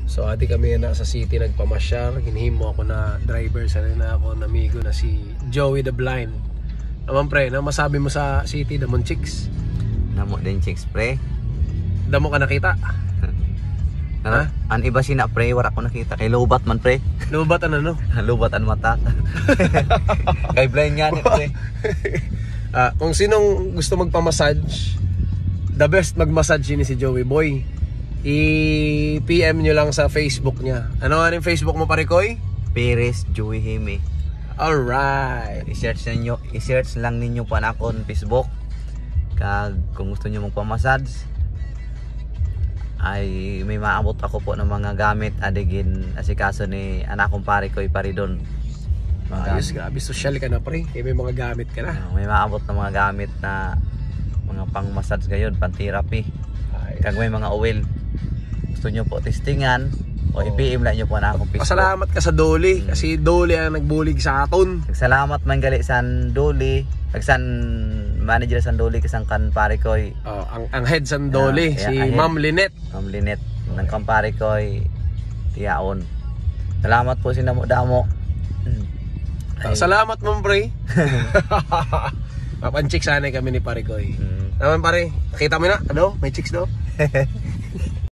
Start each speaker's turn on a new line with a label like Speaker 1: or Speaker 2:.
Speaker 1: So ati kami na sa city nagpamasyar, hinihimo ako na driver sa rin ako na amigo na si Joey the Blind. Naman pre, na masabi mo sa city damon chicks?
Speaker 2: Namo din chicks pre.
Speaker 1: Damo ka nakita?
Speaker 2: Ha? An iba sina pre, wala ko nakita kay lobat man pre.
Speaker 1: Lubat ano?
Speaker 2: Lobat an mata. Kay blind nga ni pre.
Speaker 1: Kung sinong gusto magpa-massage, the best mag-massage ni si Joey Boy. I-PM nyo lang sa Facebook niya. Ano nga yung Facebook mo pare Koy?
Speaker 2: Perez Joey Hime.
Speaker 1: Alright.
Speaker 2: I-search lang ninyo po na akong Facebook. Kag kung gusto niyo magpa-massage ay may maabot ako po ng mga gamit adigin asikaso ni anak kong pare Koy Paridon.
Speaker 1: Ayos, grabe social ka na pre. May mga gamit ka na.
Speaker 2: May maabot ng mga gamit na mga pang-massage gayon, pang-therapy. Kag may mga oil. Gusto nyo po testingan o i-PM lang nyo po na akong Facebook.
Speaker 1: Pasalamat ka sa Dolly kasi Dolly ang nagbulig sa aton.
Speaker 2: Salamat man gali sa Dolly. Kagsan manager sa Dolly kasang kan pare Koy.
Speaker 1: Ang head sa Dolly si Ma'am Lynette.
Speaker 2: Ma'am Lynette ng kampare Koy tiyaon. Salamat po sinamo damo.
Speaker 1: Salamat mong pre. Mapanchik sana kami ni pare Koy. Naman pare, nakita mo na? Ano? May chicks daw?